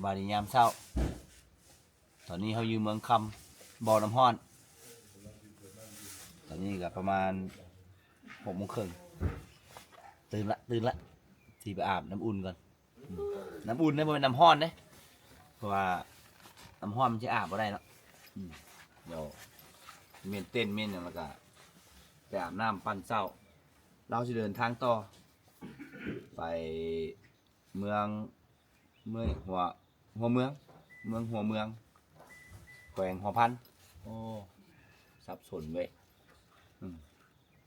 บายดียามเช้าตอนนี้เขาอยู่เมืองคำบ่อน้ำห้อนตอนนี้ก็ประมาณ6:30ตื่นละที่ไปอาบน้ำอุ่นก่อนน้ำอุ่นเนี่ยมันเป็นน้ำห้อนเด้เพราะว่าน้ำห้อนมันจะอาบบ่ได้เนาะเดี๋ยวเมนเต้นเมนอย่างแล้วก็ไปอาบน้ำปั่นเช้าเราจะเดินทางต่อไปเมืองหัวเมืองหัวเมืองแขวงหัวพันโอ้สับสนเว้ย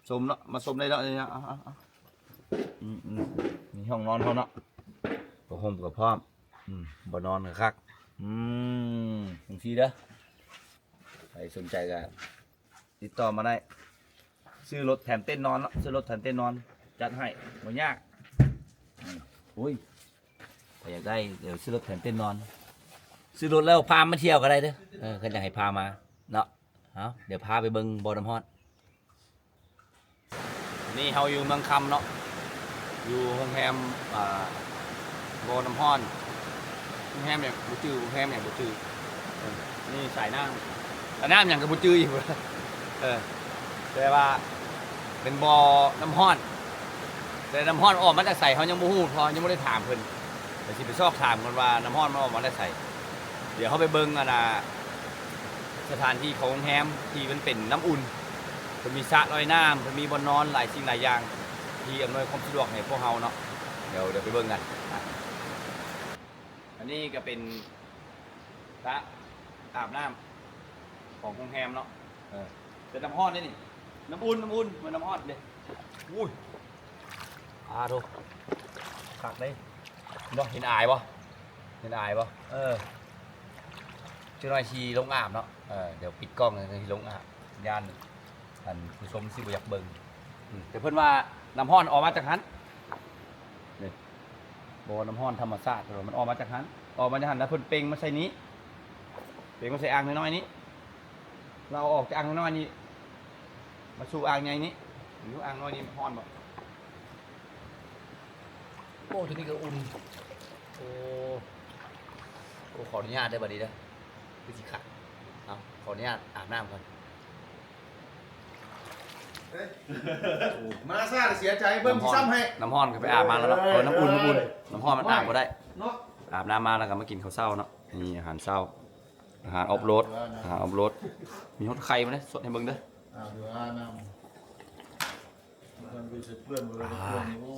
ชมเนาะมาชมได้แล้วนี่นะมีห้องนอนเขาเนาะกับห่มกับพร้อมบ่นอนกับคักบางทีเด้อใครสนใจก็ติดต่อมาได้ซื้อรถแถมเต้นนอนเนาะซื้อรถแถมเต้นนอนจัดให้บ่ยากอุ้ยถ้าอยากได้เดี๋ยวซื้อรถแถมเต้นนอนซื้อรถแล้วพามาเที่ยวก็ได้เด้อเขาอยากให้พามาเนาะเอาเดี๋ยวพาไปเบิ่งบ่อน้ำฮ้อนนี่เราอยู่เมืองคำเนาะอยู่โรงแรมบ่อน้ำฮ้อนโรงแรมเนี่ยบุจือโรงแรมเนี่ยบุจือนี่สายน้ำอย่างกับบุจืออยู่แต่ว่าเป็นบ่อน้ำฮ้อนแต่น้ำฮ้อนออกมาจากใส่เขายังบ่ฮู้พอยังไม่ได้ถามเพิ่นแต่สิไปสอบถามกันว่าน้ำฮ้อนมันออกมาได้ใส่เดี๋ยวเขาไปเบิ่งสถานที่ของโรงแรมที่มันเป็นน้ำอุ่นมันมีสระลอยน้ำมันมีบ่อนนอนหลายสิ่งหลายอย่างที่อำนวยความสะดวกให้พวกเราเนาะเดี๋ยวไปเบิ่งกันอันนี้ก็เป็นสระอาบน้ำของโรงแรมเนาะเป็นน้ำฮ้อนนี่น้ำอุ่นเหมือนน้ำฮ้อนเลยอุ้ยดูขักเลยเห็นอายบ่ชื่อน้อยชีลงอาบเนาะเดี๋ยวปิดกล้องเลยที่ลงอาบย่านผู้ชมสิบ่อยากเบิ่งแต่เพิ่นว่าน้ำฮ้อนออกมาจากหันนี่บ่น้ำฮ้อนธรรมชาติมันออกมาจากหันแล้วเพิ่นเป่งมาใส่นี้เป่งมาใส่อ่างน้อยๆนี้เราออกจากอ่างน้อยๆนี้มาสู่อ่างใหญ่นี้หรืออ่างน้อยนี้ฮ้อนบ่โอ้ทีนี้ก็อุ่นโอ้ขออนุญาตได้บัดนี้เด้อคือสิขัดเอาขออนุญาตอาบน้ำก่อนมาซาเสียใจเบิ่มซ้ำให้น้ำฮ้อนก็ไปอาบมาแล้วเนาะน้ำอุ่นน้ำฮ้อนมันอาบก็ได้อาบน้ำมาแล้วก็มากินข้าวเช้าเนาะนี่อาหารเช้าอาหารออฟโรดมีฮอตไข่มาเนี่ยสดให้เบิ่งเด้อ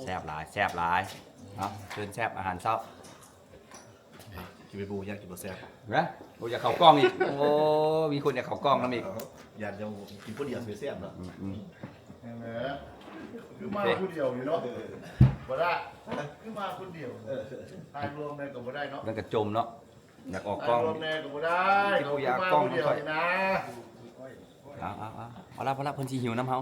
แซ่บหลายเนาะเชิญแซ่บอาหารเช้ากินไปบูอยากกินบ่แซ่บนะโอ้อยากเข้ากล้องอีกโอ้มีคนอยากเข้ากล้องน้ำอีกอยากจะกินผู้เดียวแซ่บเนาะคือมาผู้เดียวอยู่เนาะบ่ได้คือมาคนเดียวตายรวมในก็บ่ได้เนาะนั่นก็จมเนาะอยากออกกล้องรวมในก็บ่ได้กูอยากกล้องเดียวนะเอาละเพิ่นสิหิวน้ำเฮา